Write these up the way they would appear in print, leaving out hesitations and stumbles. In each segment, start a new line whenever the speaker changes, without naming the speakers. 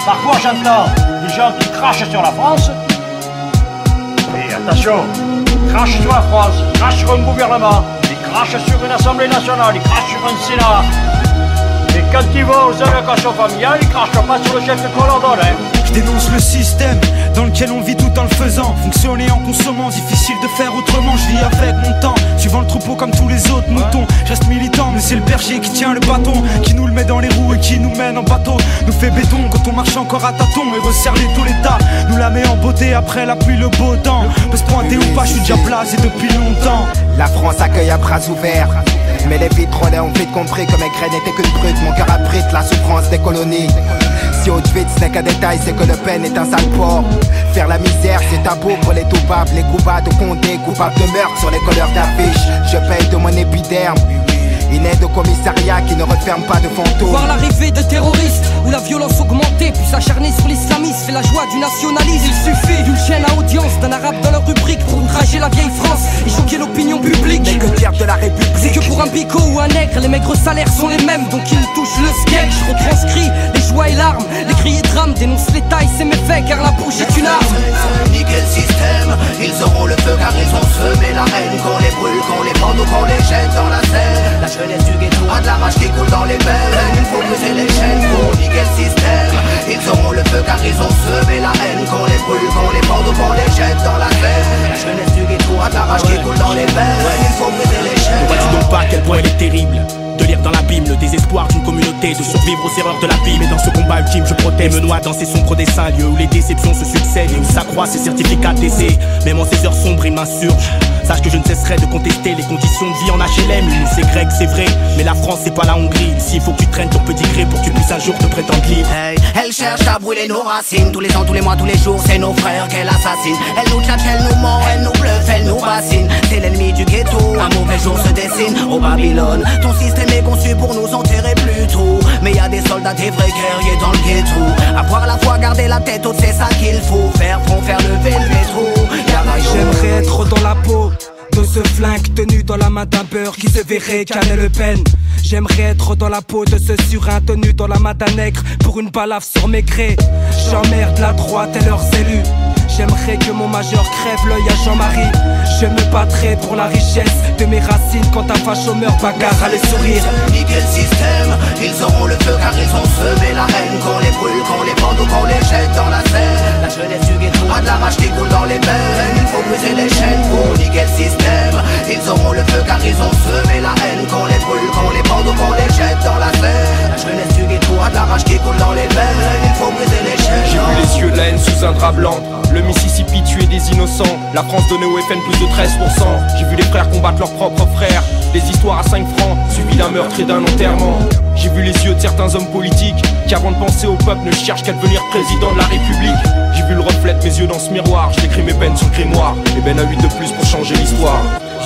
Parfois j'entends des gens qui crachent sur la France. Et attention, ils crachent sur la France, ils crachent sur un gouvernement, ils crachent sur une assemblée nationale, ils crachent sur un sénat. Et quand ils vont aux allocations familiales, ils crachent pas sur le chef qu'on leur donne.
Je dénonce le système dans lequel on vit tout en le faisant. Fonctionner en consommant, difficile de faire autrement. Je vis avec mon temps, suivant le troupeau comme tous les autres moutons. Je reste militant, mais c'est le berger qui tient le bâton, qui nous le met dans les roues et qui nous mène en bateau. Nous fait béton quand on marche encore à tâtons et resserre les taux l'état. Nous la met en beauté après la pluie, le beau temps. Peut se pointer ou pas, je suis déjà blasé depuis longtemps.
La France accueille à bras ouverts, mais les vitrolets ont vite compris que mes graines n'étaient qu'une brute. Mon cœur abrite la souffrance des colonies. Si Auschwitz n'est qu'un détail, c'est que Le Pen est un sale porc. Faire la misère, c'est tabou pour les toupables. Les coupables de Condé, coupables de meurtre sur les couleurs d'affiches. Je paye de mon épiderme une aide au commissariat qui ne referme pas de fantômes.
Voir l'arrivée de terroristes où la violence augmentée, puis s'acharner sur l'islamisme fait la joie du nationalisme. Il suffit d'une chaîne à audience, d'un arabe dans leur rubrique pour outrager la vieille France et choquer l'opinion publique.
Les que de la République.
C'est que pour un bigot ou un nègre, les maigres salaires sont les mêmes, donc ils touchent le sketch. Je retranscris les joies et larmes, les cris et drames, dénonce les tailles, c'est méfaits car la bouche est une arme.
Niquer le système, ils auront le feu car ils ont semé la haine. Qu'on les brûle, qu'on les pende ou qu'on les jette dans la Seine. La jeunesse du ghetto a de la rage qui coule dans les veines. Il faut briser les chaînes pour niquer le système. Ils auront le feu car ils ont semé la haine. Qu'on les brûle, qu'on les pende ou qu'on les jette dans la Seine. La jeunesse du ghetto a de la rage qui coule dans les veines. Il faut briser les chaînes.
Ne vois-tu donc pas à quel point elle est terrible de lire dans l'abîme le désespoir d'une communauté, de survivre aux erreurs de la vie. Mais dans ce combat ultime je protège, me noie dans ces sombres dessins, lieux où les déceptions se succèdent et où s'accroît ces certificats d'essai. Même en ces heures sombres il m'insurge. Sache que je ne cesserai de contester les conditions de vie en HLM. Nous c'est grec, c'est vrai, mais la France c'est pas la Hongrie. Ici il faut que tu traînes ton petit gré pour que tu puisses un jour te prétendre libre.
Hey, elle cherche à brûler nos racines. Tous les ans, tous les mois, tous les jours, c'est nos frères qu'elle assassine. Elle nous tchatche, elle nous ment, elle nous bluffe, elle nous bassine. C'est l'ennemi du ghetto, un mauvais jour se dessine au Babylone. Ton système est conçu pour nous enterrer plus tôt. Mais y a des soldats, des vrais guerriers dans le ghetto. Avoir la foi, garder la tête haute, c'est ça qu'il faut. Faire front, faire lever le métro.
J'aimerais être dans la peau de ce flingue tenu dans la main d'un beurre qui se verrait canner Le Pen. J'aimerais être dans la peau de ce surin tenu dans la main d'un nègre pour une balafre sur mes grès. J'emmerde la droite et leurs élus. J'aimerais que mon majeur crève l'œil à Jean-Marie. Je me battrai pour la richesse de mes racines quand un facho meurt, bagarre à les sourires.
Niquer le système, ils auront le feu car ils ont semé la haine. Qu'on les brûle, qu'on les pende ou qu'on les jette dans la Seine. La jeunesse du ghetto a de la rage qui coule dans les veines. Il faut briser les chaînes pour niquer le système. Ils auront le feu car ils ont semé la haine. Qu'on les brûle, qu'on les pende ou qu'on les jette dans la Seine. La jeunesse du ghetto a de la rage qui coule dans les veines. Il faut briser les chaînes.
J'ai vu les yeux de la haine sous un drap blanc. Le Mississippi tuer des innocents. La France donnait au FN plus de 13%. J'ai vu les frères combattre leurs propres frères. Des histoires à 5 francs, suivies d'un meurtre et d'un enterrement. J'ai vu les yeux de certains hommes politiques qui avant de penser au peuple ne cherchent qu'à devenir président de la République. J'ai vu le reflet de mes yeux dans ce miroir. J'écris mes peines sur le grimoire. Et ben à 8 de plus pour changer l'histoire.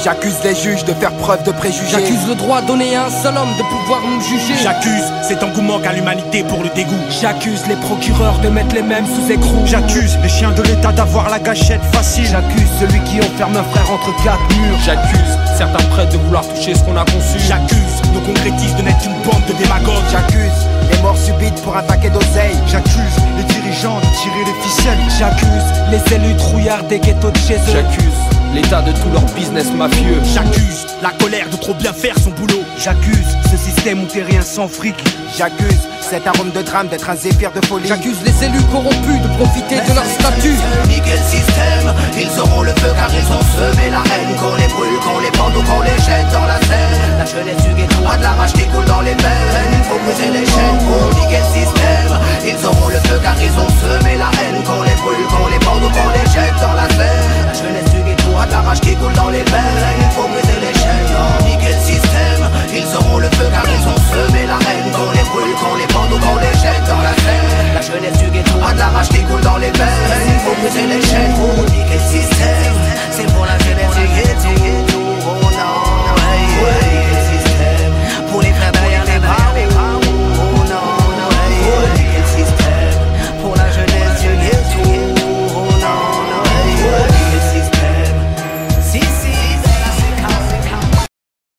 J'accuse les juges de faire preuve de préjugés.
J'accuse le droit donné à un seul homme de pouvoir nous juger.
J'accuse cet engouement qu'a l'humanité pour le dégoût.
J'accuse les procureurs de mettre les mêmes sous écrou. J'accuse les chiens de l'État d'avoir la gâchette facile. J'accuse celui qui enferme un frère entre 4 murs.
J'accuse certains prêtres de vouloir toucher ce qu'on a conçu.
J'accuse nos concrétistes de n'être une bande de démagogues.
J'accuse les morts subites pour un paquet d'oseille.
J'accuse les dirigeants de tirer les ficelles. J'accuse les élus trouillards des ghettos de chez eux.
J'accuse l'état de tout leur business mafieux.
J'accuse la colère de trop bien faire son boulot.
J'accuse ce système où t'es rien sans fric.
J'accuse cet arôme de drame d'être un zéphyr de folie.
J'accuse les élus corrompus de profiter de leur statut.
Niquer le système, ils auront le feu car ils ont semé la haine. Qu'on les brûle, qu'on les pende ou qu'on les jette dans la Seine. La jeunesse du ghetto a de la rage qui coule dans les veines. Il faut briser les chaînes pour niquer le système. Ils auront le feu car ils ont semé la haine. Qu'on les brûle, qu'on les pende ou qu'on les jette dans la Seine. La jeunesse du ghetto a de la rage qui coule dans les veines.